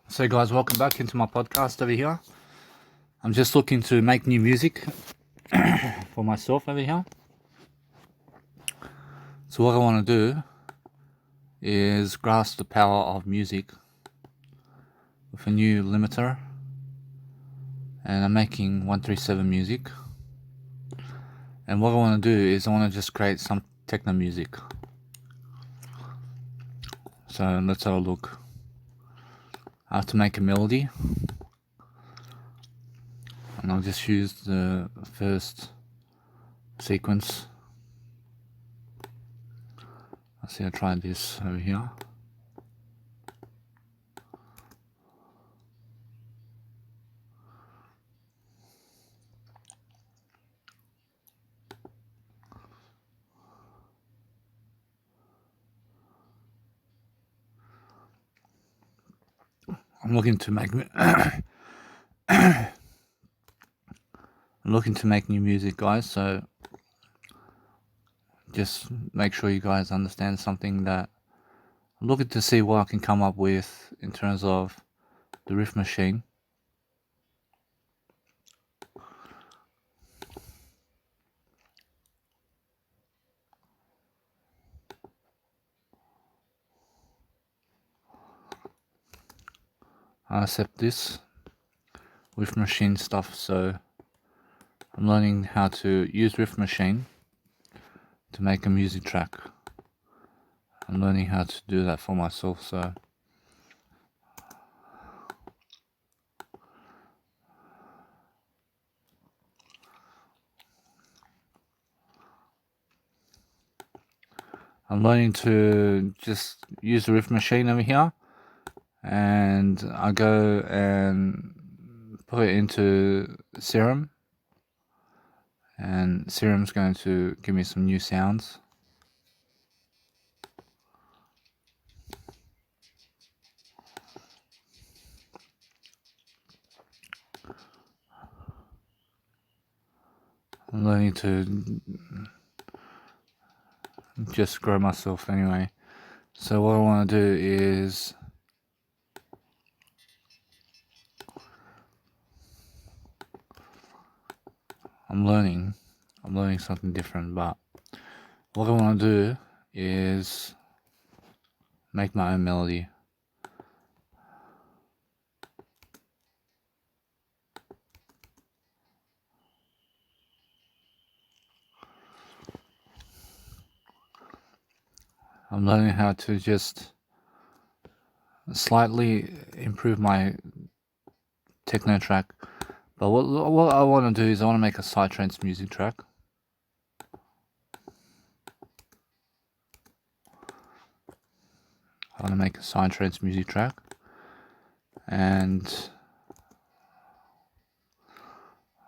So, guys, welcome back into my podcast over here. I'm just looking to make new music for myself over here. So, what I want to do is grasp the power of music with a new limiter, and I'm making 137 music. And what I want to do is I want to just create some techno music. So, let's have a look. I have to make a melody, and I'll just use the first sequence. Let's see, I'll try this over here. I'm looking to make new music, guys, so just make sure you guys understand something that I'm looking to see what I can come up with in terms of the riff machine. I accept this riff machine stuff, so I'm learning how to use riff machine to make a music track. I'm learning how to do that for myself, so I'm learning to just use the riff machine over here, and I go and put it into Serum, and Serum's going to give me some new sounds. I'm learning to just grow myself anyway. So what I want to do is I'm learning something different, but what I want to do is make my own melody. I'm learning how to just slightly improve my techno track, but what I want to do is I want to make a psytrance music track. I want to make a psytrance music track, and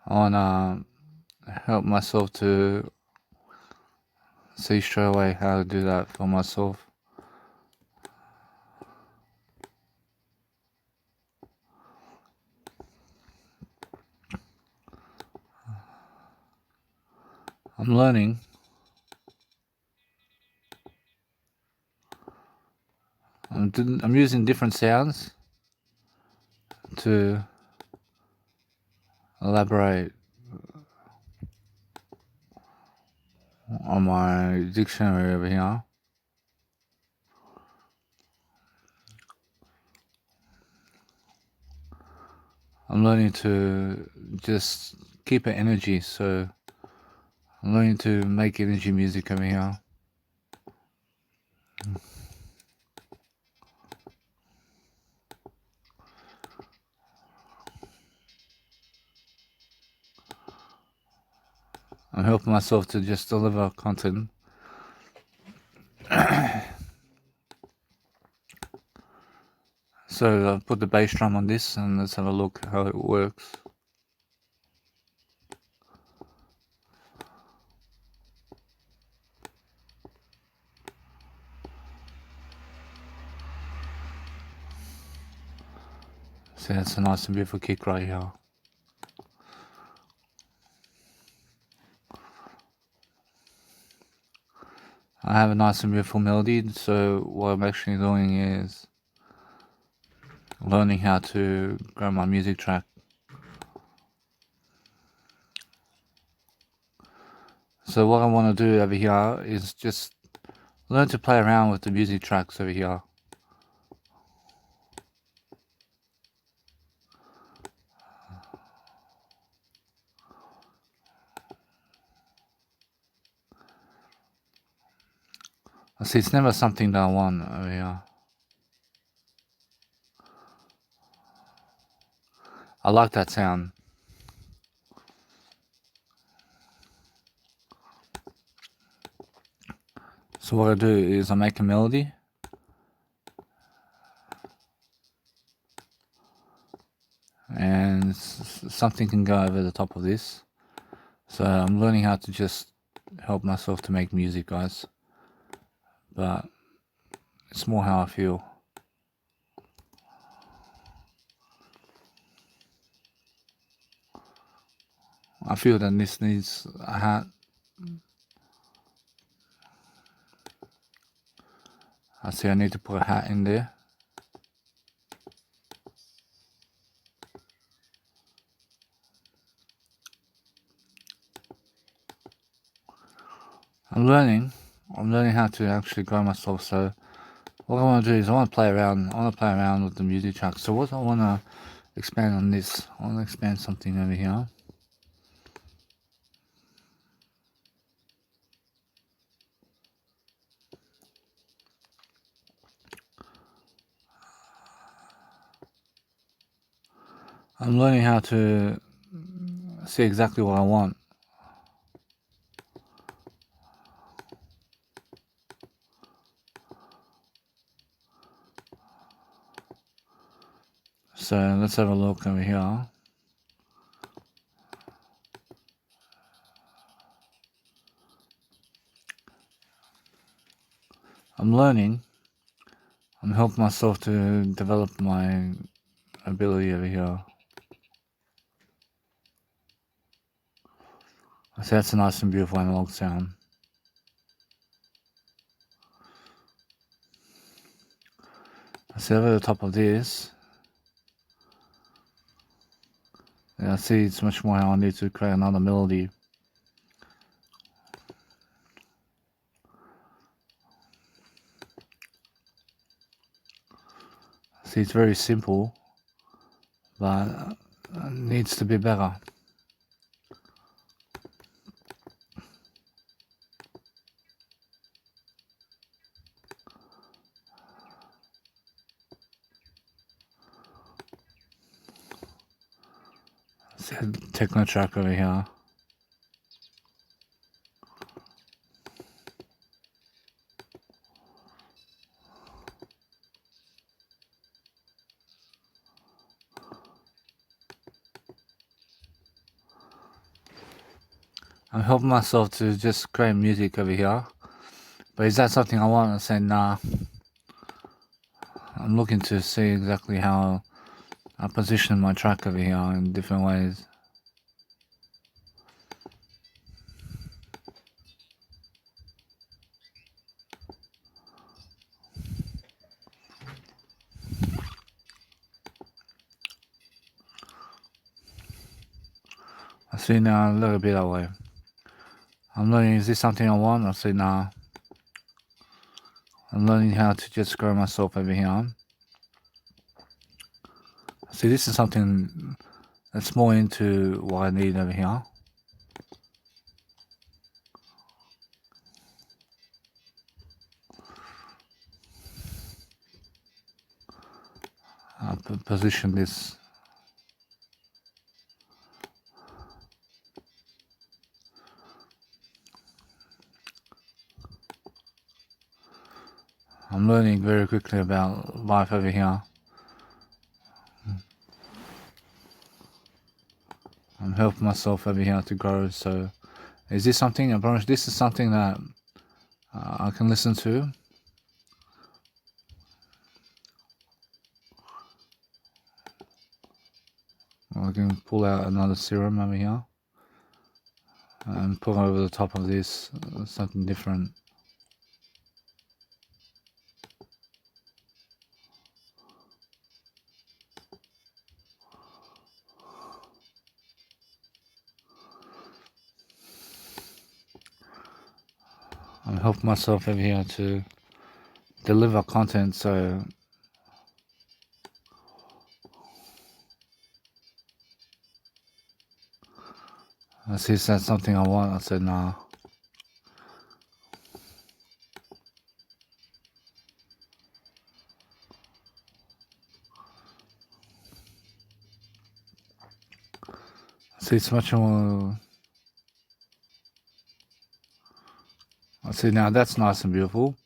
I want to help myself to see straight away how to do that for myself. I'm learning. I'm using different sounds to elaborate on my dictionary over here. I'm learning to just keep an energy, so I'm learning to make energy music over here. I'm helping myself to just deliver content. So I've put the bass drum on this, and let's have a look how it works. So that's a nice and beautiful kick right here. I have a nice and beautiful melody, so what I'm actually doing is learning how to grow my music track. So what I want to do over here is just learn to play around with the music tracks over here. I see it's never something that I want over here. I like that sound. So what I do is I make a melody, and something can go over the top of this. So I'm learning how to just help myself to make music, guys. But it's more how I feel. I feel that this needs a hat. I see I need to put a hat in there. I'm learning how to actually grow myself. So what I want to do is I want to play around with the music tracks. So what I want to expand on this, I want to expand something over here. I'm learning how to see exactly what I want. So let's have a look over here. I'm learning. I'm helping myself to develop my ability over here. I see that's a nice and beautiful analog sound. I see over the top of this. Yeah, I see it's much more how I need to create another melody. See, it's very simple, but it needs to be better. See a techno track over here. I'm helping myself to just create music over here. But is that something I want? I say nah. I'm looking to see exactly how I position my track over here in different ways. I see now a little bit that way. I'm learning, is this something I want? I say nah. I'm learning how to just grow myself over here. See, this is something that's more into what I need over here. I'll position this. I'm learning very quickly about life over here. I'm helping myself over here to grow. So, is this something? I promise this is something that I can listen to. I can pull out another serum over here and put over the top of this something different. help myself over here to deliver content. So I see that's something I want. I said nah. See, it's much more. I see now that's nice and beautiful.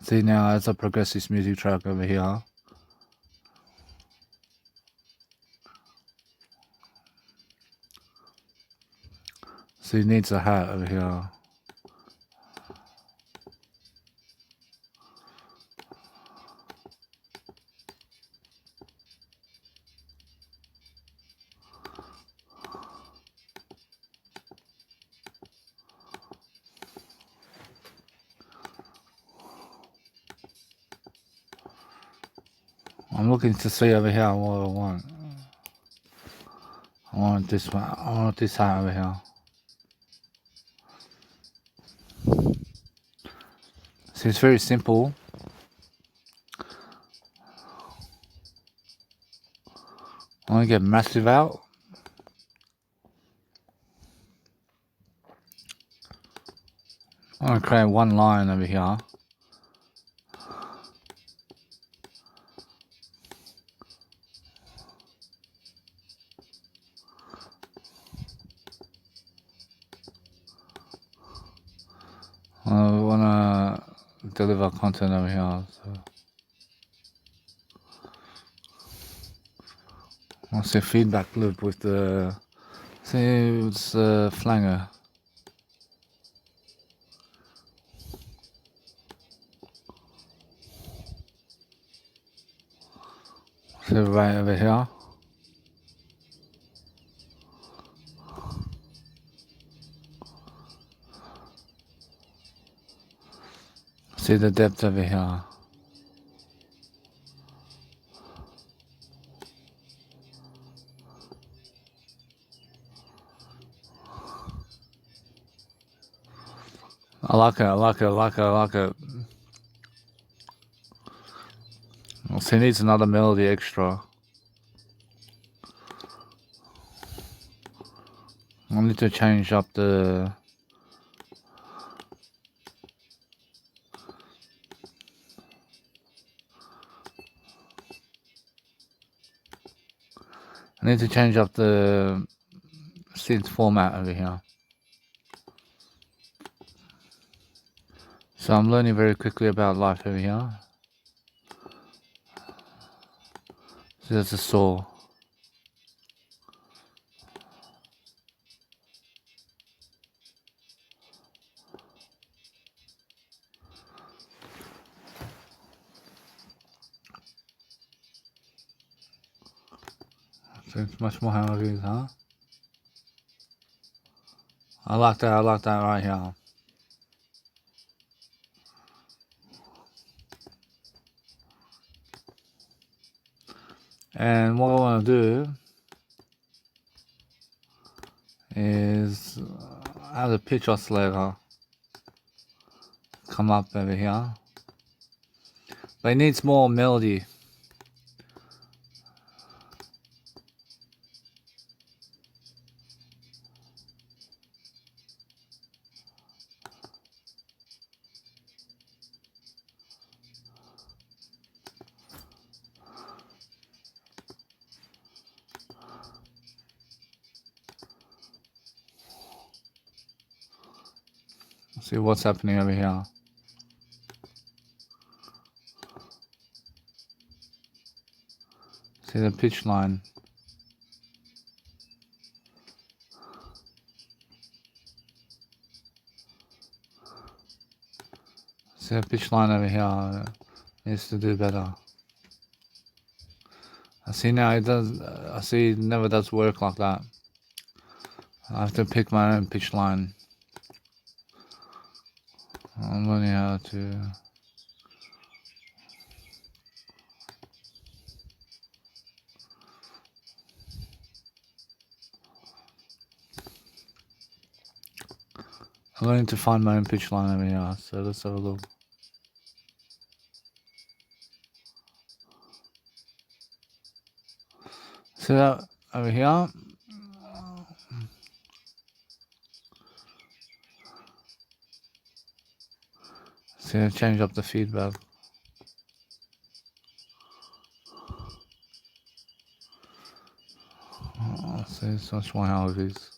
See now as I progress this music track over here. See, it needs a hat over here. I'm looking to see over here what I want. I want this one. I want this hat over here. See, it's very simple. I want to get massive out. I want to create one line over here. I want to deliver content over here. So. I see feedback loop with the. See, it's flanger. See, right over here. See the depth over here. I like it, I like it, I like it, I like it. See, it needs another melody extra. I need to change up the. I need to change up the synth format over here. So I'm learning very quickly about life over here. So there's a saw. So it's much more how it is, huh? I like that right here. And what I want to do is have the pitch oscillator come up over here. But it needs more melody. See what's happening over here. See the pitch line. See the pitch line over here needs to do better. I see now it does. I see it never does work like that. I have to pick my own pitch line. I'm learning how to. I'm learning to find my own pitch line over here, so let's have a look. See that over here? See, change up the feedback. See, so much more how it is.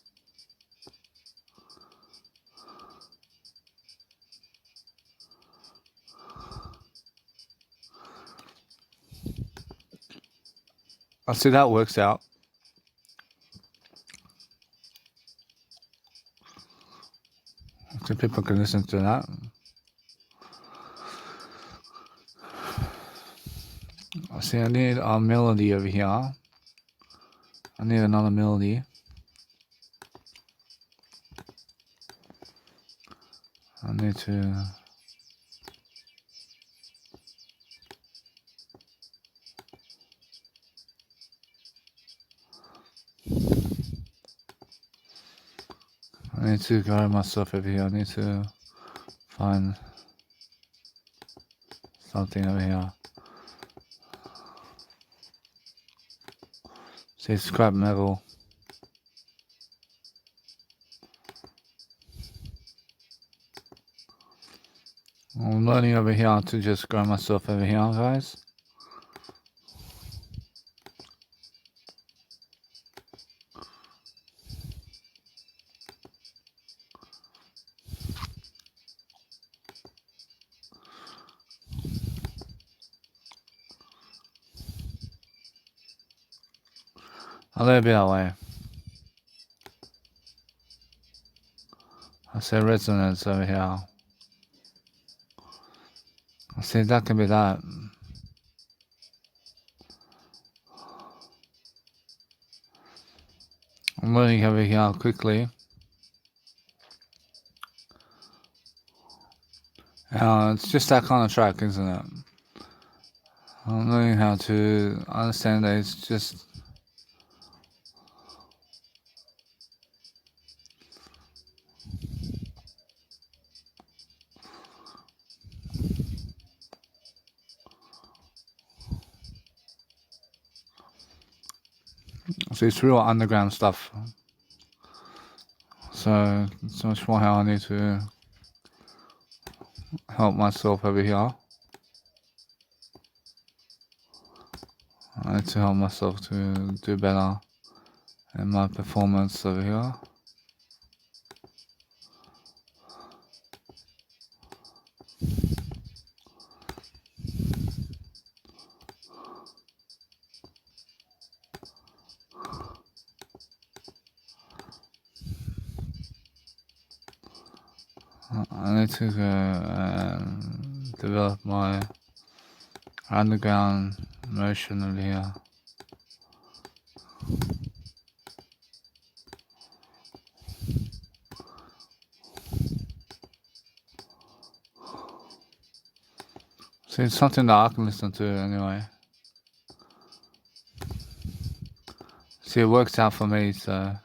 I see that works out. So people can listen to that. I see I need a melody over here. I need another melody. I need to... I need to guide myself over here. I need to find something over here. See, scrap metal. I'm learning over here to just grow myself over here, guys. A little bit away. I see resonance over here. I see that can be that. I'm learning over here quickly. It's just that kind of track, isn't it? I'm learning how to understand that it's just... So it's real underground stuff. So it's much more how I need to help myself over here. I need to help myself to do better in my performance over here. I need to go and develop my underground motion over here. See, it's something that I can listen to anyway. See, it works out for me, so...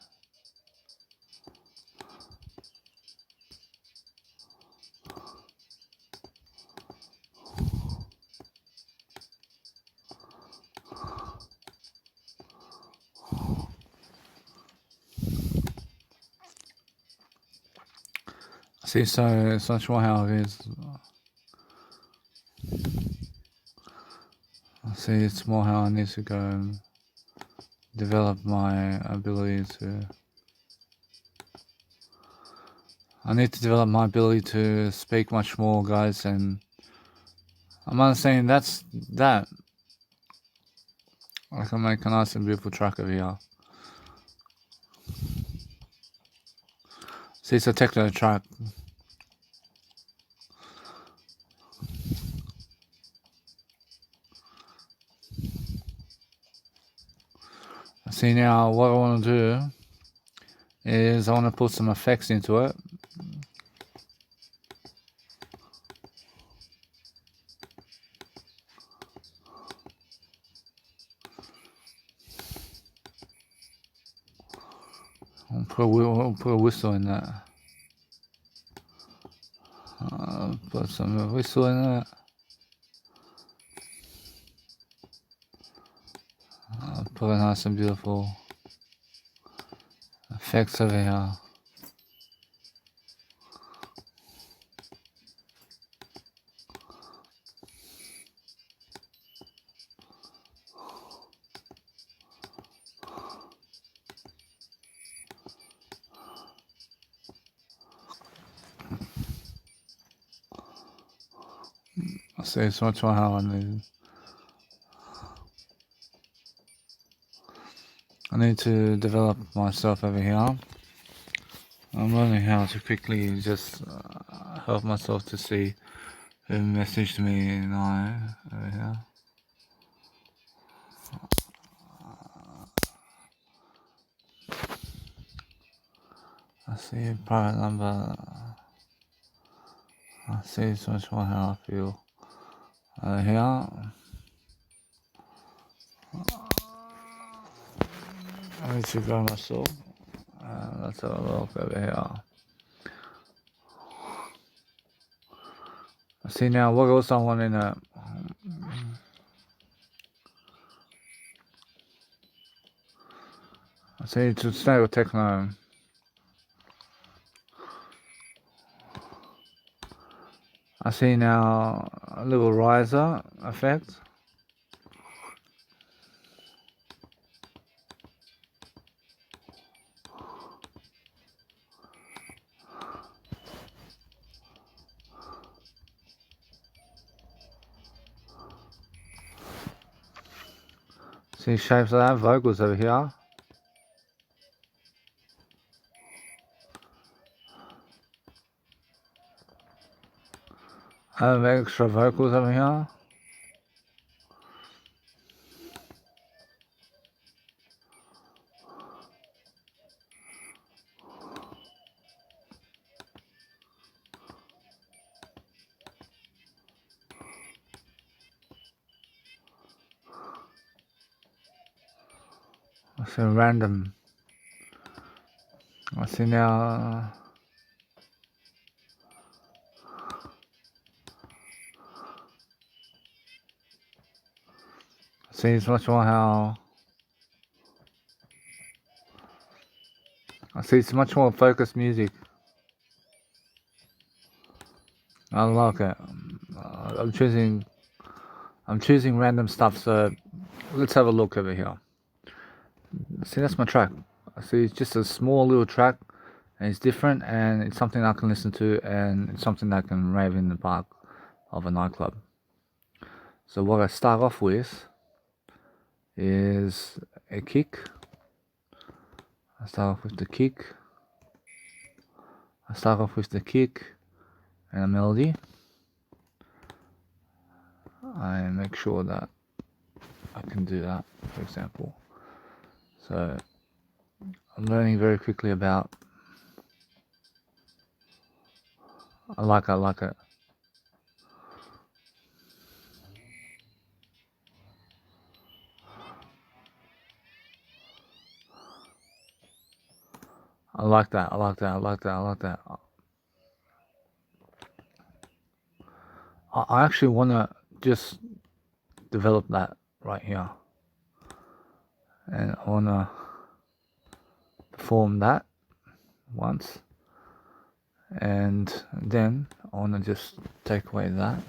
See, so it's much more how it is. See, it's more how I need to go and develop my ability to... I need to develop my ability to speak much more, guys, and I'm not saying that's that. I can make a nice and beautiful track over here. See, it's a techno track. See, now what I want to do is I want to put some effects into it. I'll put a whistle in that. Put some whistle in it. Put a nice and beautiful effects over here. I see so much more how I need to develop myself over here. I'm learning how to quickly just help myself to see who messaged me now over here. I see a private number. I see so much more how I feel over here. I need to grow myself. Let's have a look over here. I see now what else I want in it. I see to stay with techno. I see now a little riser effect. See shapes of that, vocals over here. I have extra vocals over here. I see random. I see now. See it's much more how. I see it's much more focused music. I like it. I'm choosing random stuff. So let's have a look over here. See, that's my track. See, it's just a small little track, and it's different, and it's something I can listen to, and it's something that I can rave in the park of a nightclub. So what I start off with is a kick. I start off with the kick. I start off with the kick and a melody. I make sure that I can do that, for example. So I'm learning very quickly about. I like it. I like that. I actually want to just develop that right here, and I want to perform that once, and then I want to just take away that.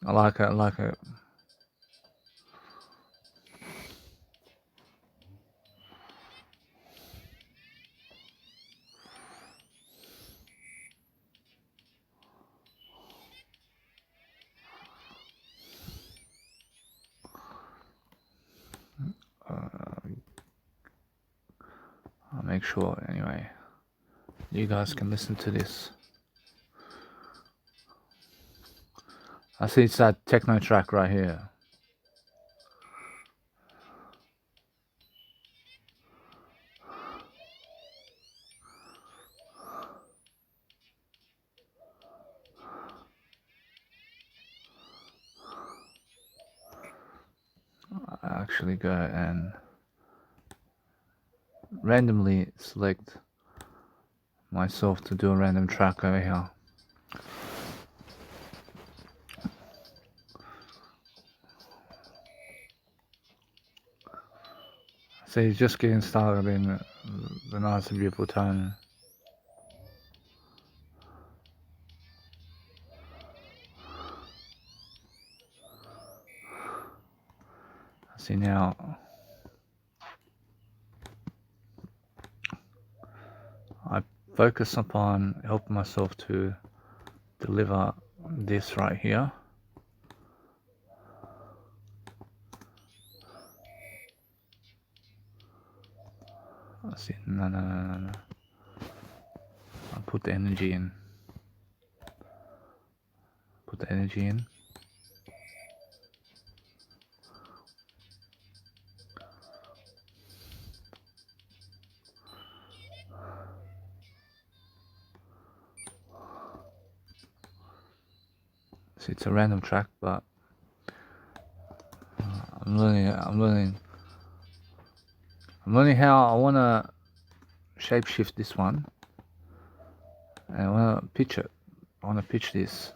I like it. I'll make sure anyway you guys can listen to this. I see it's that techno track right here. I actually go and randomly select myself to do a random track over here. So he's just getting started in the nice and beautiful tone. See now, I focus upon helping myself to deliver this right here. See, no. I'll put the energy in. Put the energy in. See, it's a random track, but I'm learning how I want to shapeshift this one, and I want to pitch it. I want to pitch this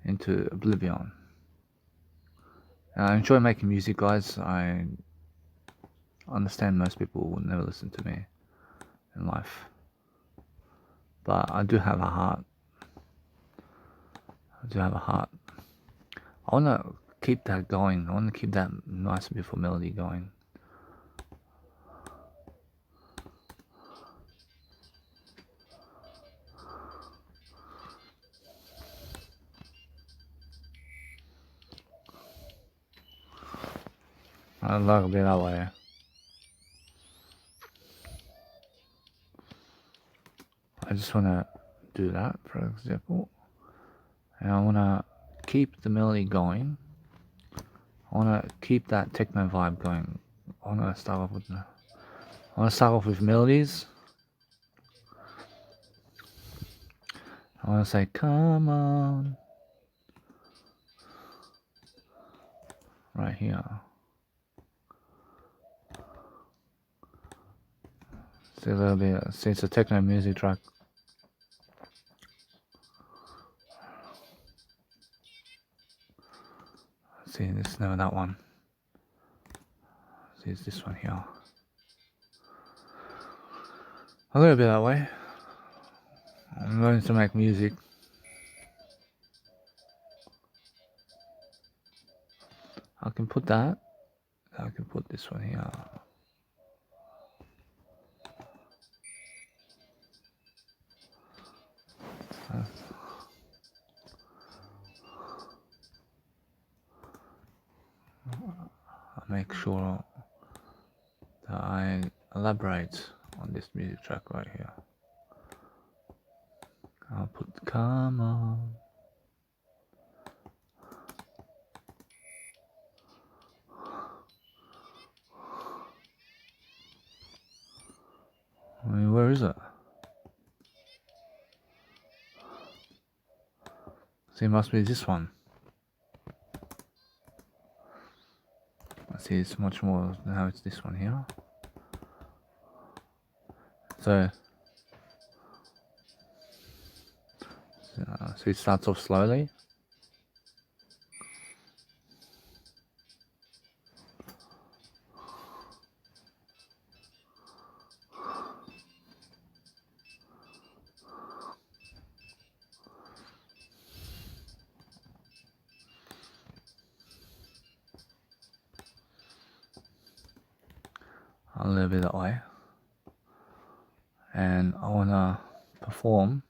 into oblivion. And I enjoy making music, guys. I understand most people will never listen to me in life, but I do have a heart. I want to keep that going. I want to keep that nice and beautiful melody going. I like to be that way. I just want to do that, for example, and I want to keep the melody going. I want to keep that techno vibe going. I want to start off with melodies. I want to say, come on, right here. See a little bit. See, it's a techno music track. See, this no, that one. See, it's this one here. A little bit that way. I'm learning to make music. I can put that. I can put this one here. I'll make sure that I elaborate on this music track right here. I'll put come on. I mean, where is it? See, it must be this one. I see it's much more now. It's this one here. So it starts off slowly. A little bit that way, and I want to perform.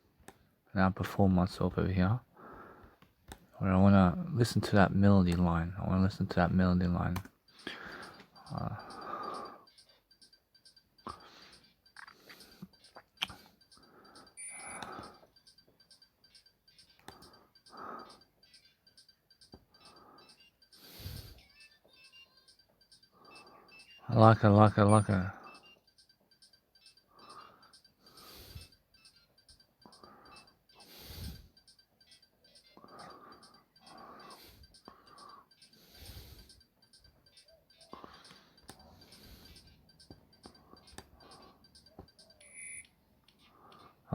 Now perform myself over here, where I want to listen to that melody line. I like it.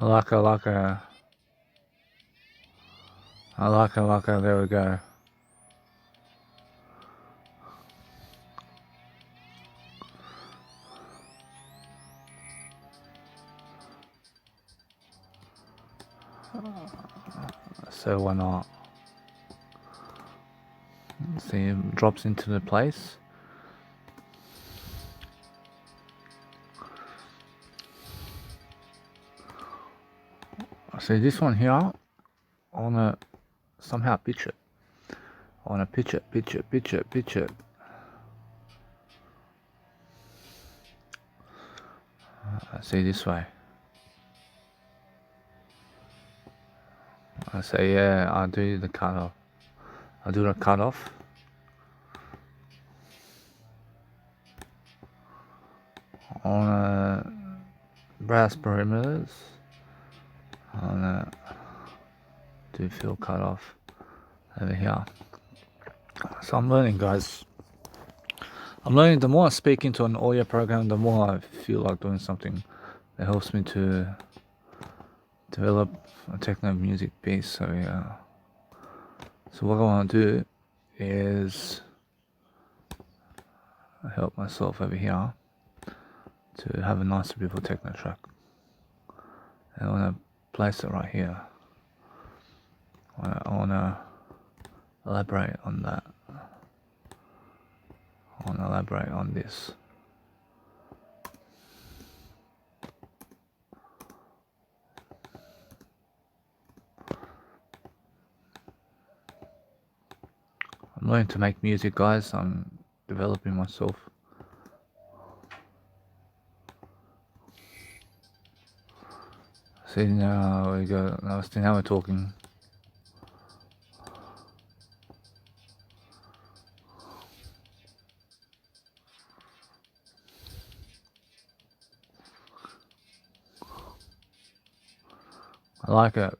I like a, there we go. So why not? See, it drops into the place. See this one here, I wanna somehow pitch it. I wanna pitch it. See this way. I say yeah, I'll do the cutoff. I'll do the cutoff. On brass perimeters. On do fill cutoff over here. So I'm learning, guys. I'm learning. The more I speak into an audio program, the more I feel like doing something that helps me to develop a techno music piece. So yeah. So what I want to do is help myself over here to have a nice beautiful techno track. And I want to place it right here. I want to elaborate on that. I want to elaborate on this. I'm learning to make music, guys. I'm developing myself. See, now we go. Now we're talking. I like it.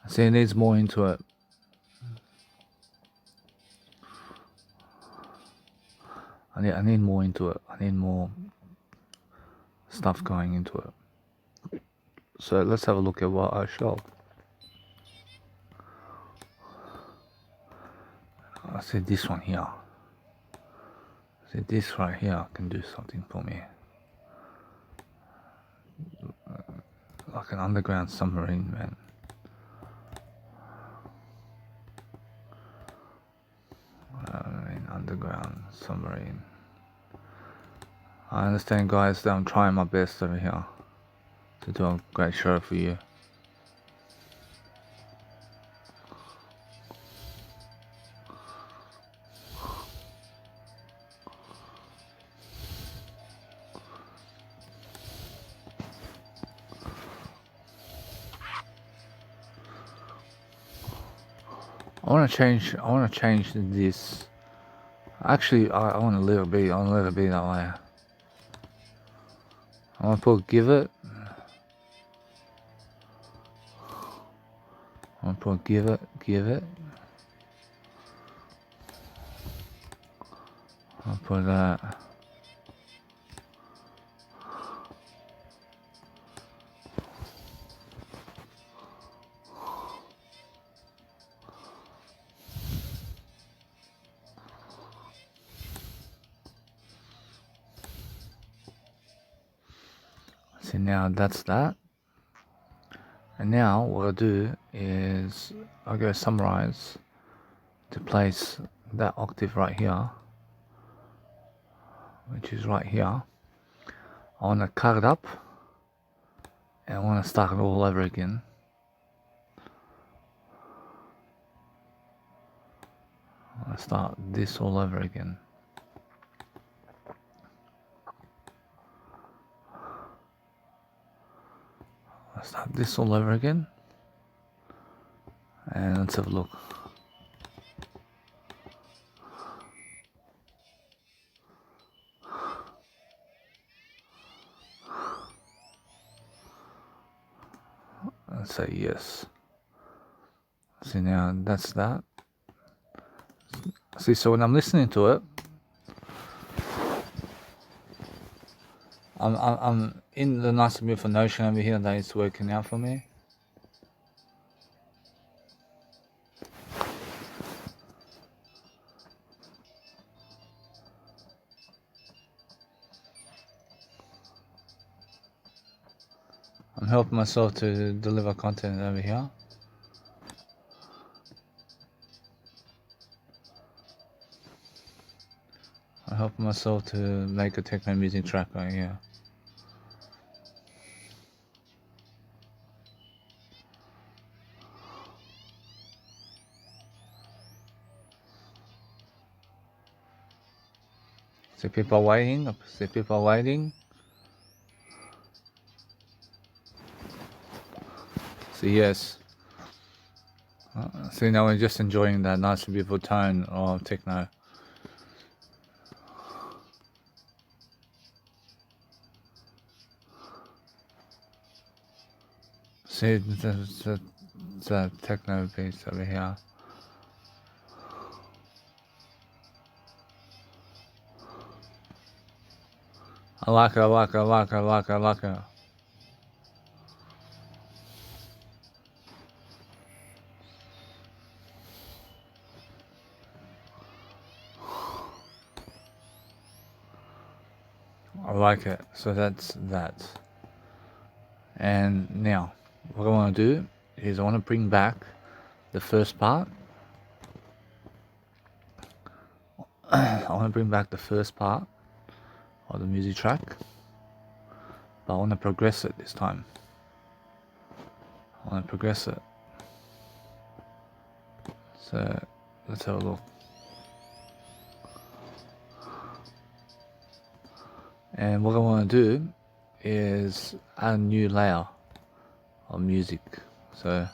See, it needs more into it. I need more into it. I need more stuff going into it. So let's have a look at what I showed. I see this one here. See this right here can do something for me. Like an underground submarine, man. Underground submarine. I understand, guys, that I'm trying my best over here to do a great show for you. I want to change this. Actually, I want to leave it be. I want to let it be that way. I want to put give it. I want to put give it. I'll put that. See, now that's that. And now what I'll do is I'll go summarize to place that octave right here, which is right here. I want to cut it up and I want to start it all over again. I want to start this all over again. Let's start this all over again, and let's have a look. Let's say yes. See, now that's that. See, so when I'm listening to it, I'm in the nice and beautiful Notion over here that is working out for me. I'm helping myself to deliver content over here. I'm helping myself to make a techno music track right here. See people waiting, see people waiting. See, yes. See, now we're just enjoying that nice and beautiful tone of techno. See the techno piece over here. I like it, I like it, I like it, I like it, I like it. I like it. So that's that. And now, what I want to do is I want to bring back the first part. I want to bring back the first part of the music track, but I want to progress it this time. I want to progress it. So let's have a look. And what I want to do is add a new layer of music. So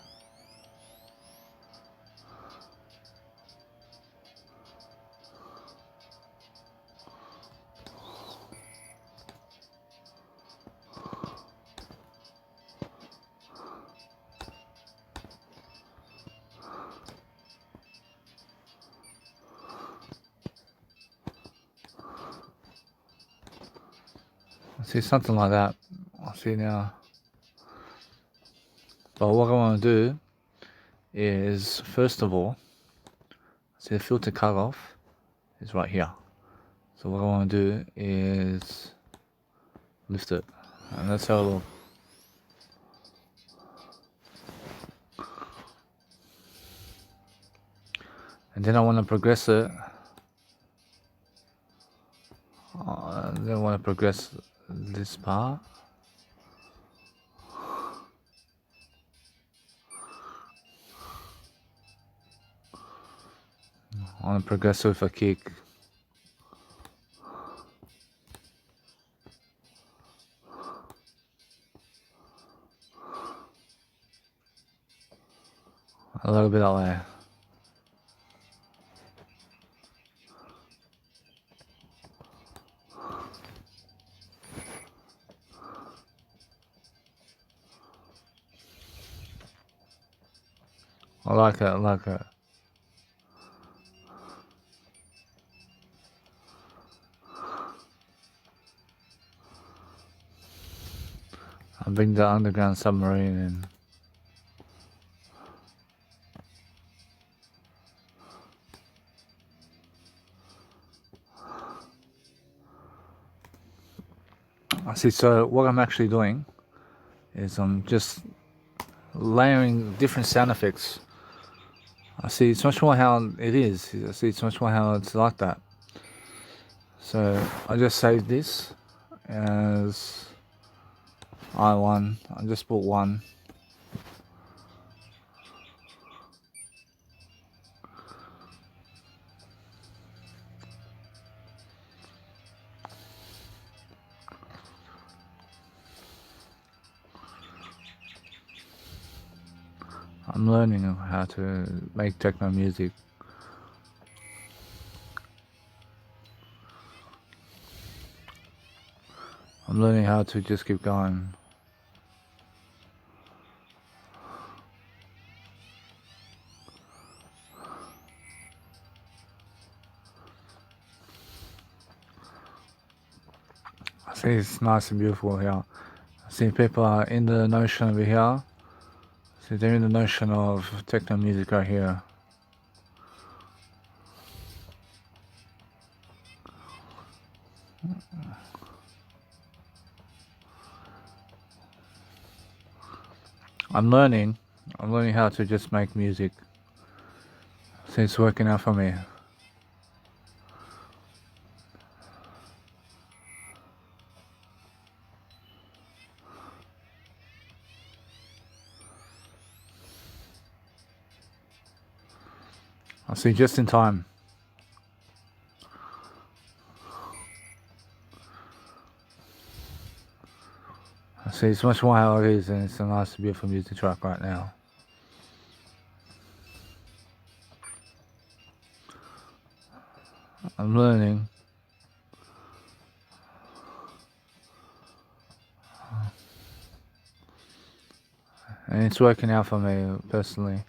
I see something like that. I see now. But what I want to do is, first of all, see the filter cutoff is right here. So what I want to do is lift it, and let's have a look. And then I want to progress it. Then I want to progress this part. I want to progress with a kick. A little bit that way. I like it, I like it. I'll bring the underground submarine in. I see, so what I'm actually doing is I'm just layering different sound effects. I see it's much more how it is. I see it's much more how it's like that. So I just saved this as I1. I just put 1. I'm learning how to make techno music. I'm learning how to just keep going. See, it's nice and beautiful here. I see people are in the notion over here. See, they're in the notion of techno music right here. I'm learning how to just make music. See, it's working out for me. I see, just in time. I see, it's much more how it is, and it's a nice, beautiful music track right now. I'm learning. And it's working out for me personally.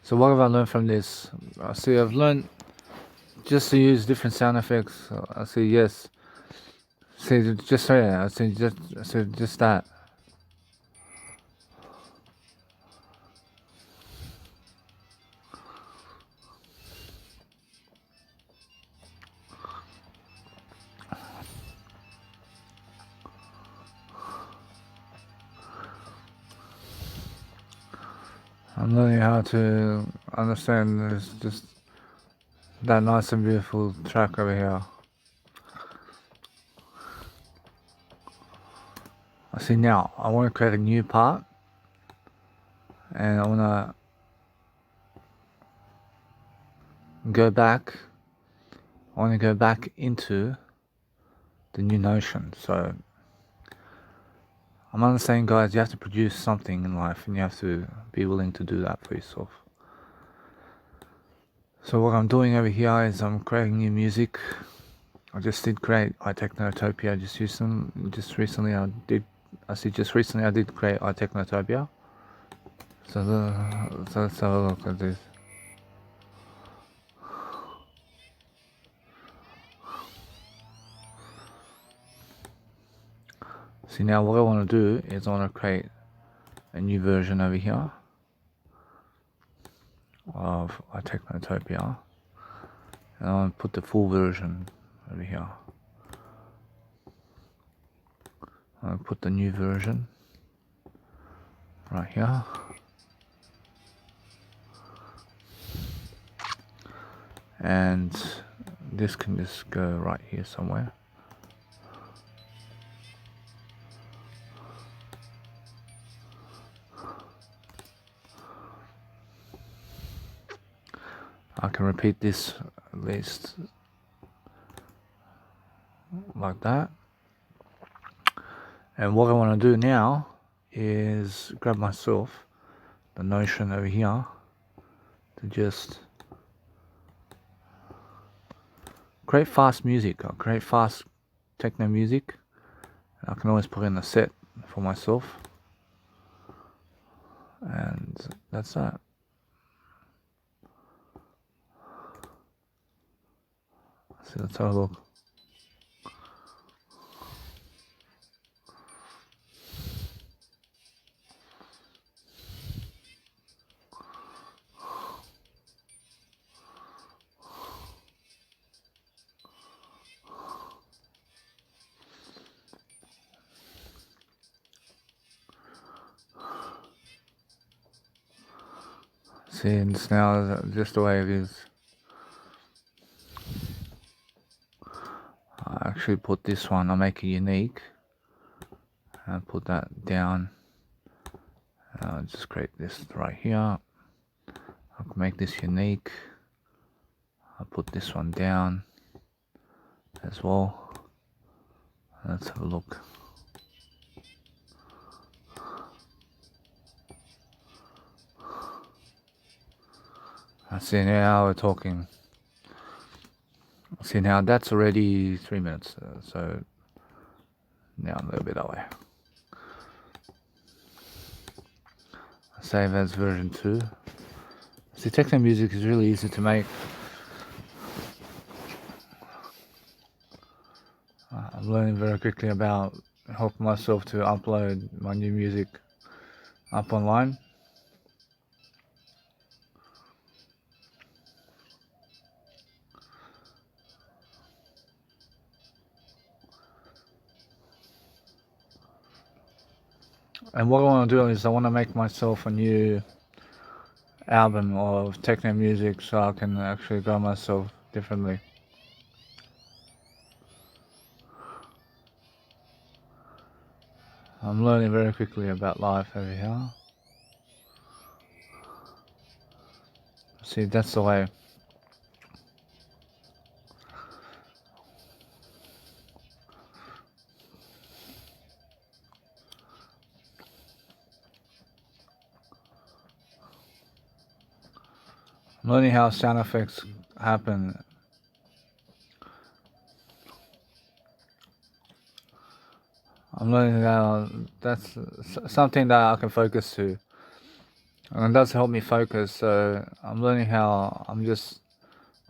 So what have I learned from this? I see I've learned just to use different sound effects. I see, yes. See, just say that. I see just that. I'm learning how to understand this, just that nice and beautiful track over here. I see now, I want to create a new part, and I want to go back. I want to go back into the new notion. So I'm understanding, guys, you have to produce something in life, and you have to be willing to do that for yourself. So what I'm doing over here is I'm creating new music. I just did create iTechnotopia just recently. I did create iTechnotopia. So let's have a look at this. See, now what I want to do is I want to create a new version over here of iTechnotopia, and I want to put the full version over here. I'll put the new version right here. And this can just go right here somewhere. I can repeat this at least like that. And what I want to do now is grab myself the notion over here to just create fast music. I'll create fast techno music. I can always put in a set for myself, and that's that. So let's have a look. See, it's now just the way it is. I actually put this one, I'll make it unique, and put that down. I'll just create this right here. I'll make this unique. I'll put this one down as well. Let's have a look. I see now we're talking. See, now that's already 3 minutes, so now I'm a little bit away. Save as version 2. See, techno music is really easy to make. I'm learning very quickly about helping myself to upload my new music up online. And what I want to do is I want to make myself a new album of techno music so I can actually grow myself differently. I'm learning very quickly about life over here. See, that's the way. I'm learning how sound effects happen. I'm learning how that's something that I can focus to. And it does help me focus, so I'm learning how I'm just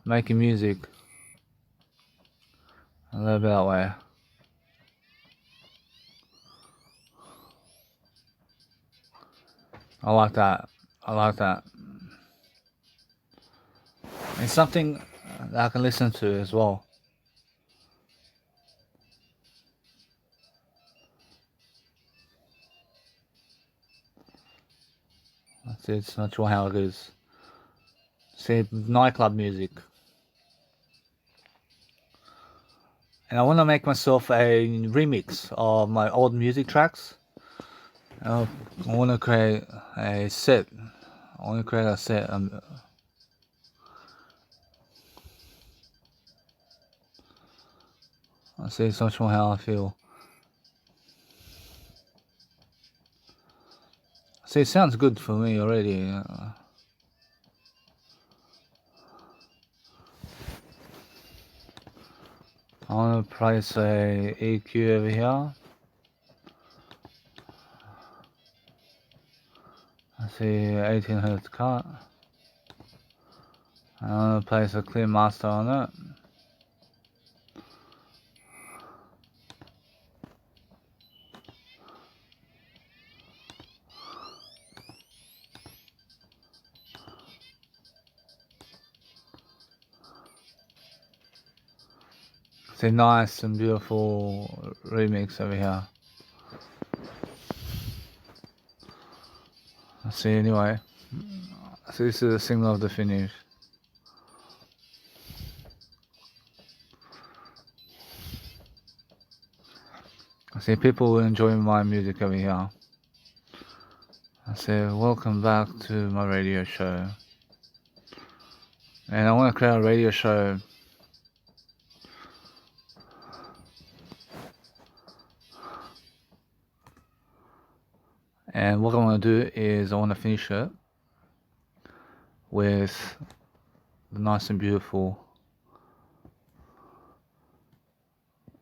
making music a little bit that way. I like that. I like that. It's something that I can listen to as well. It's not sure how it is. See, nightclub music. And I want to make myself a remix of my old music tracks. I want to create a set. I want to create a set. I see, it's not sure how I feel. See, it sounds good for me already. I want to place a EQ over here. I see 18 Hz cut. I want to place a clear master on it. It's a nice and beautiful remix over here. I see, anyway. So this is a signal of the finish. I see people enjoying my music over here. I say welcome back to my radio show. And I want to create a radio show and what I want to do is I want to finish it with the nice and beautiful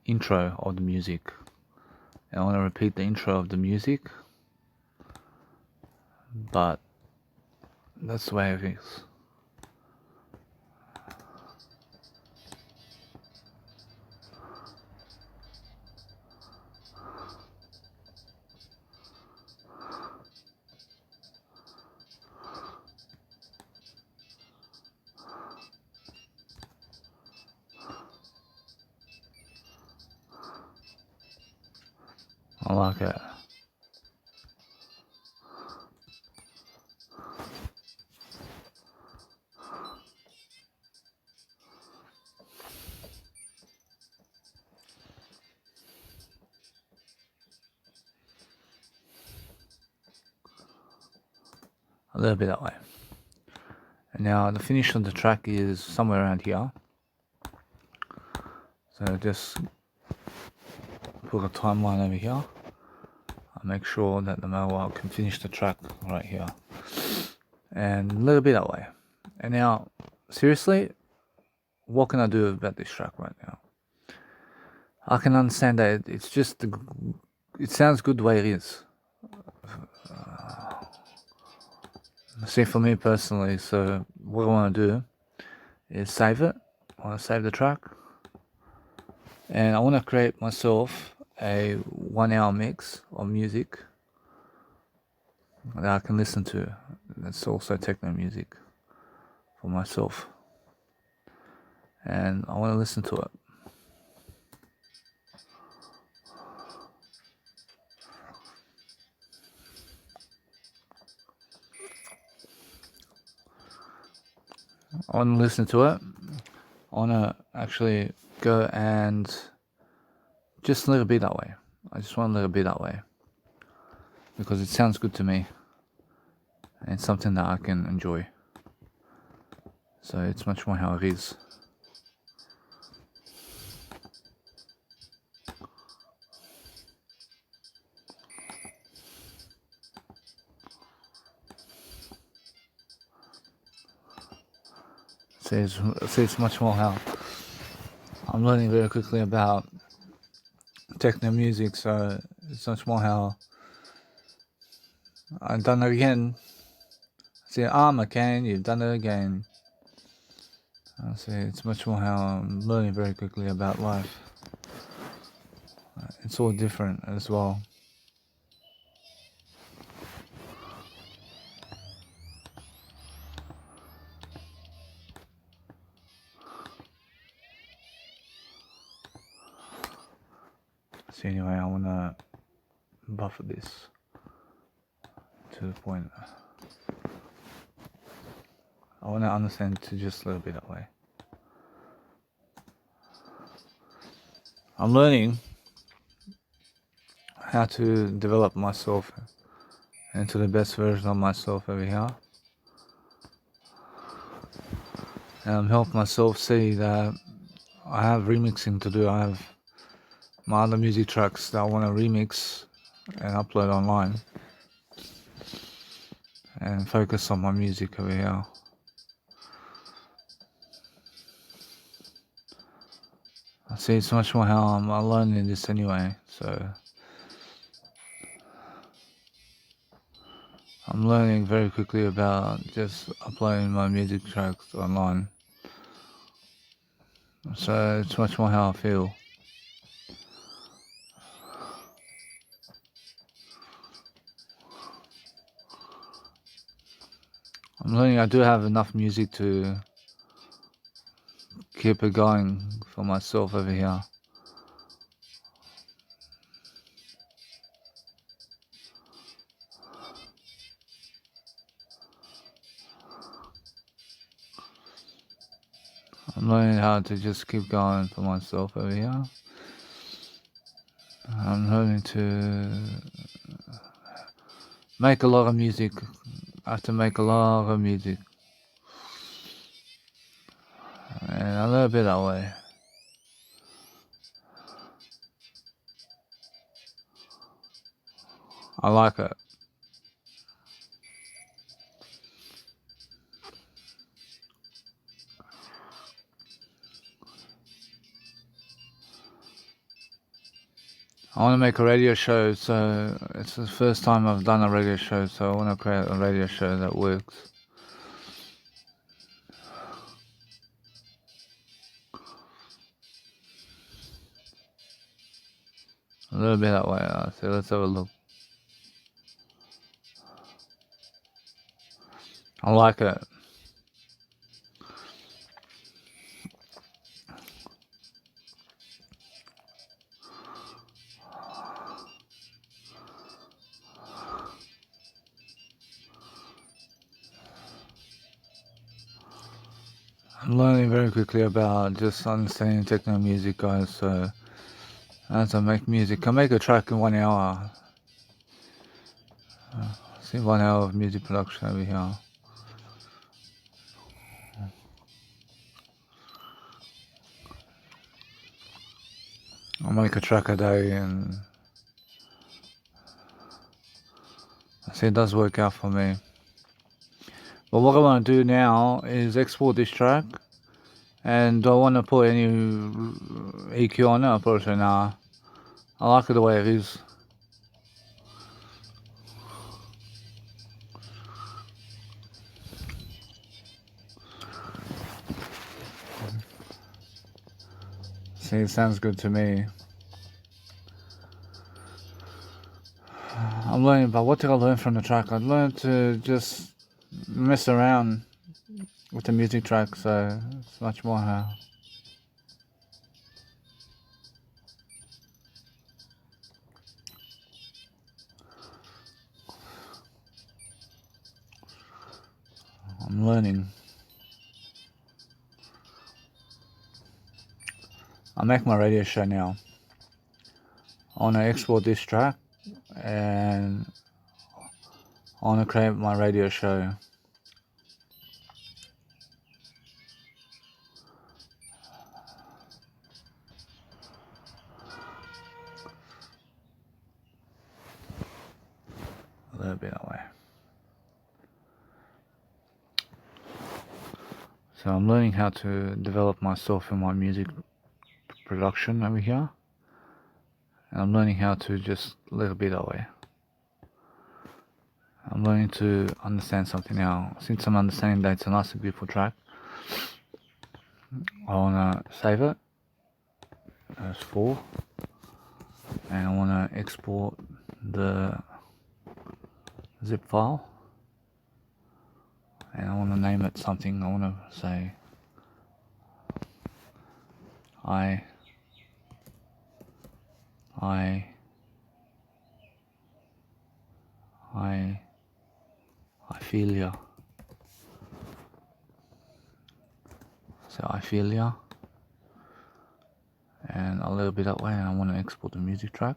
intro of the music. And I want to repeat the intro of the music, but that's the way it is. I like it. A little bit that way. And now the finish of the track is somewhere around here. So just put a timeline over here. I'll make sure that the mobile can finish the track right here. And a little bit that way. And now, seriously, what can I do about this track right now? I can understand that it's just, it sounds good the way it is. See, for me personally, so what I want to do is save it. I want to save the track. and I want to create myself a 1 hour mix of music that I can listen to. That's also techno music for myself, and I want to listen to it. I want to listen to it. I want to actually go and just let it be that way. I just want to let it be that way because it sounds good to me and it's something that I can enjoy. So it's much more how it is. So it's much more how I'm learning very quickly about techno music. So it's much more how I've done it again. See, McCain, you've done it again. See, it's much more how I'm learning very quickly about life. It's all different as well. So anyway, I want to buffer this to the point. I want to understand to just let it be that way. I'm learning how to develop myself into the best version of myself over here. And I'm helping myself see that I have remixing to do. I have my other music tracks that I want to remix and upload online and focus on my music over here. I see it's much more how I'm learning this anyway, so I'm learning very quickly about just uploading my music tracks online. So it's much more how I feel. I'm learning I do have enough music to keep it going for myself over here. I'm learning how to just keep going for myself over here. I'm learning to make a lot of music. I have to make a lot of music. And I learn a bit that way. I like it. I want to make a radio show, so it's the first time I've done a radio show, so I want to create a radio show that works. A little bit that way, so let's have a look. I like it. I'm learning very quickly about just understanding techno music, guys, so as I make music, I make a track in 1 hour. See, 1 hour of music production over here. I make a track a day, and I see it does work out for me. But what I want to do now is export this track, and do I want to put any EQ on it? I'll probably say nah. I like it the way it is. See, it sounds good to me. I'm learning, but what did I learn from the track? I learned to just mess around with the music track, so it's much more how. I'm learning. I make my radio show now. I want to export this track and I want to create my radio show. A little bit away. So I'm learning how to develop myself in my music production over here. And I'm learning how to just a little bit away. I'm learning to understand something now. Since I'm understanding that it's a nice and beautiful track, I want to save it as 4 and I want to export the zip file and I want to name it something. I want to say I feel ya. So I feel ya, and a little bit that way. And I want to export the music track.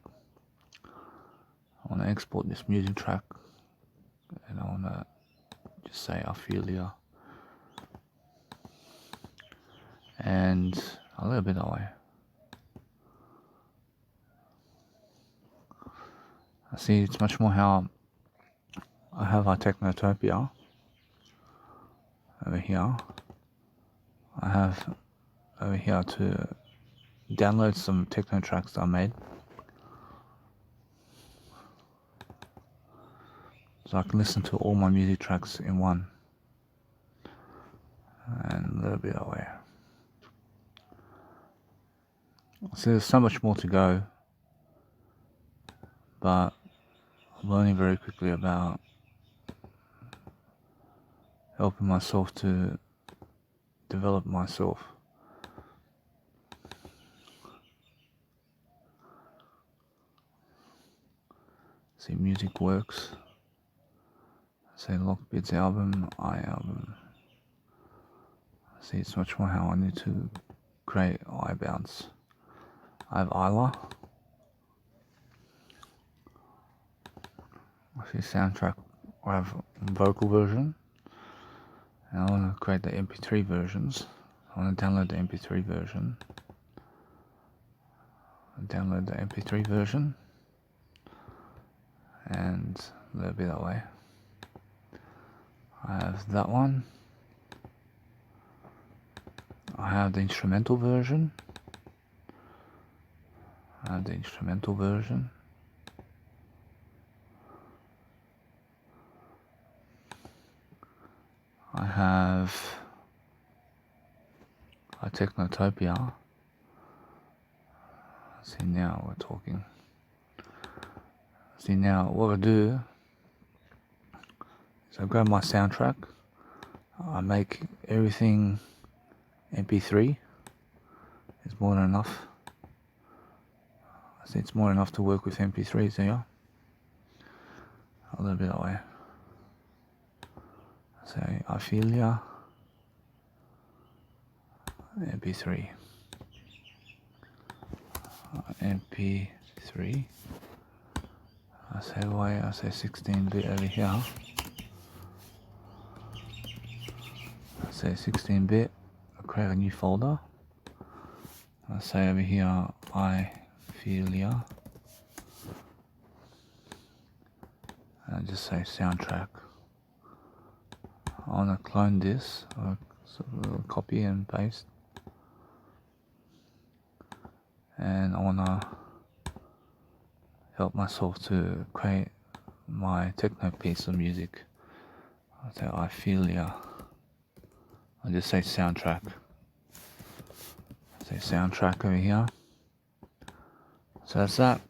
I want to export this music track, and I want to just say I feel ya, and a little bit that way. I see it's much more how I have our Technotopia over here. I have over here to download some techno tracks that I made. So I can listen to all my music tracks in one. And a little bit that way. So there's so much more to go. But I'm learning very quickly about helping myself to develop myself. See, music works. Say Lockbeat's album, album. See, it's much more how I need to create iBounce. I have Isla. I see soundtrack. I have vocal version. And I want to create the MP3 versions. I want to download the MP3 version. Download the MP3 version. And a little bit that way. I have that one. I have the instrumental version. I have the instrumental version. I have a Technotopia. See, now we're talking. See, now what I do is I grab my soundtrack. I make everything MP3. It's more than enough. I think it's more enough to work with MP3s here. A little bit that way. Say I feel ya. MP3. MP3. I say why I say 16-bit over here. I say 16-bit. I create a new folder. I say over here I feel ya. And I just say soundtrack. I want to clone this, or copy and paste, and I want to help myself to create my techno piece of music. I say I feel ya. I just say soundtrack. I soundtrack over here. So that's that.